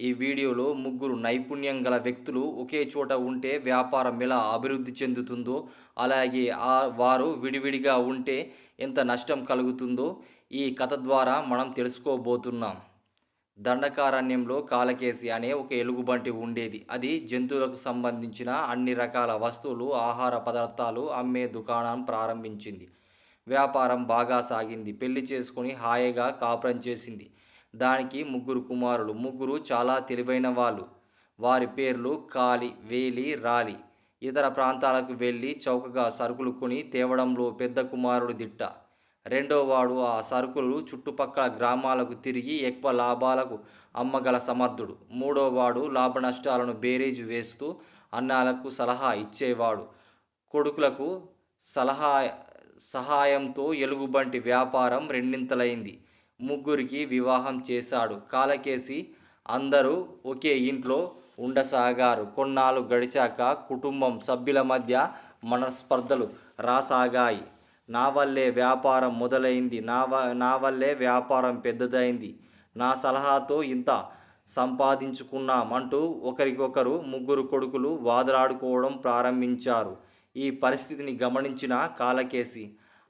ఈ వీడియోలో ముగ్గురు నైపుణ్యం గల వ్యక్తులు ఒకే చోట ఉంటే వ్యాపారం ఎలా అభివృద్ధి చెందుతుందో, అలాగే వారు విడివిడిగా ఉంటే ఎంత నష్టం కలుగుతుందో ఈ కథ ద్వారా మనం తెలుసుకోబోతున్నాం. దండకారణ్యంలో కాలకేసి అనే ఒక ఎలుగుబంటి ఉండేది. అది జంతువులకు సంబంధించిన అన్ని రకాల వస్తువులు, ఆహార పదార్థాలు అమ్మే దుకాణం ప్రారంభించింది. వ్యాపారం బాగా సాగింది. పెళ్లి చేసుకొని హాయిగా కాపురం చేసింది. దానికి ముగ్గురు కుమారులు. ముగ్గురు చాలా తెలివైన వాళ్ళు. వారి పేర్లు కాలి, వేలి, రాలి. ఇతర ప్రాంతాలకు వెళ్ళి చౌకగా సరుకులు కొని తేవడంలో పెద్ద కుమారుడు దిట్ట. రెండోవాడు ఆ సరుకులు చుట్టుపక్కల గ్రామాలకు తిరిగి ఎక్కువ లాభాలకు అమ్మగల సమర్థుడు. మూడోవాడు లాభనష్టాలను బేరీజు వేస్తూ అన్నాలకు సలహా ఇచ్చేవాడు. కొడుకులకు సలహా సహాయంతో ఎలుగుబంటి వ్యాపారం రెండింతలైంది. ముగ్గురికి వివాహం చేశాడు. కాలకేసి అందరూ ఒకే ఇంట్లో ఉండసాగారు. కొన్నాళ్ళు గడిచాక కుటుంబం సభ్యుల మధ్య మనస్పర్ధలు రాసాగాయి. నా వల్లే వ్యాపారం మొదలైంది, నా వల్లే వ్యాపారం పెద్దదైంది, నా సలహాతో ఇంత సంపాదించుకున్నామంటూ ఒకరికొకరు ముగ్గురు కొడుకులు వాదులాడుకోవడం ప్రారంభించారు. ఈ పరిస్థితిని గమనించిన కాలకేసి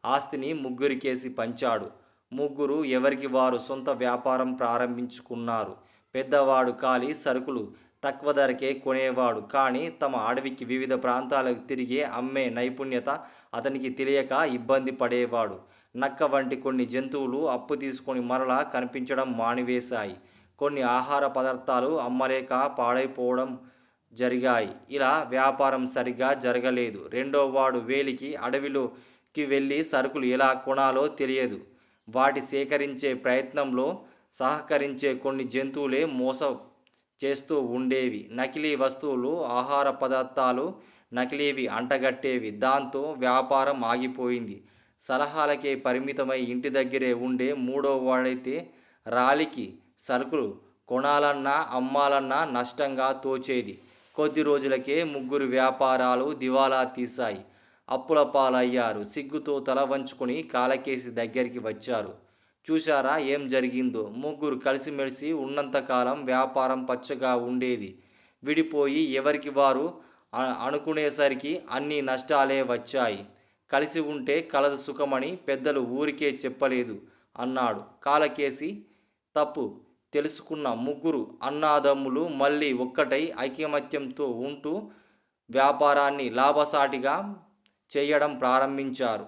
ఆస్తిని ముగ్గురికేసి పంచాడు. ముగ్గురు ఎవరికి వారు సొంత వ్యాపారం ప్రారంభించుకున్నారు. పెద్దవాడు కాలి సరుకులు తక్కువ ధరకే కొనేవాడు. కానీ తమ అడవికి వివిధ ప్రాంతాలకు తిరిగే అమ్మే నైపుణ్యత అతనికి తెలియక ఇబ్బంది పడేవాడు. నక్క వంటి కొన్ని జంతువులు అప్పు తీసుకొని మరలా కనిపించడం మానివేశాయి. కొన్ని ఆహార పదార్థాలు అమ్మలేక పాడైపోవడం జరిగాయి. ఇలా వ్యాపారం సరిగా జరగలేదు. రెండోవాడు వేలికి అడవిలోకి వెళ్ళి సరుకులు ఎలా కొనాలో తెలియదు. వాటి సేకరించే ప్రయత్నంలో సహకరించే కొన్ని జంతువులే మోసం చేస్తూ ఉండేవి. నకిలీ వస్తువులు, ఆహార పదార్థాలు నకిలీవి అంటగట్టేవి. దాంతో వ్యాపారం ఆగిపోయింది. సలహాలకే పరిమితమై ఇంటి దగ్గరే ఉండే మూడో వాడైతే రాలికి సరుకులు కొనాలన్నా అమ్మాలన్నా నష్టంగా తోచేది. కొద్ది రోజులకే ముగ్గురు వ్యాపారాలు దివాలా తీశాయి. అప్పుల పాలయ్యారు. సిగ్గుతో తల వంచుకొని కాలకేసి దగ్గరికి వచ్చారు. చూశారా ఏం జరిగిందో? ముగ్గురు కలిసిమెలిసి ఉన్నంతకాలం వ్యాపారం పచ్చగా ఉండేది. విడిపోయి ఎవరికి వారు అనుకునేసరికి అన్ని నష్టాలే వచ్చాయి. కలిసి ఉంటే కలదు సుఖమని పెద్దలు ఊరికే చెప్పలేదు అన్నాడు. కాలకేసి తప్పు తెలుసుకున్న ముగ్గురు అన్నాదమ్ములు మళ్ళీ ఒక్కటై ఐకమత్యంతో ఉంటూ వ్యాపారాన్ని లాభసాటిగా చేయడం ప్రారంభించారు.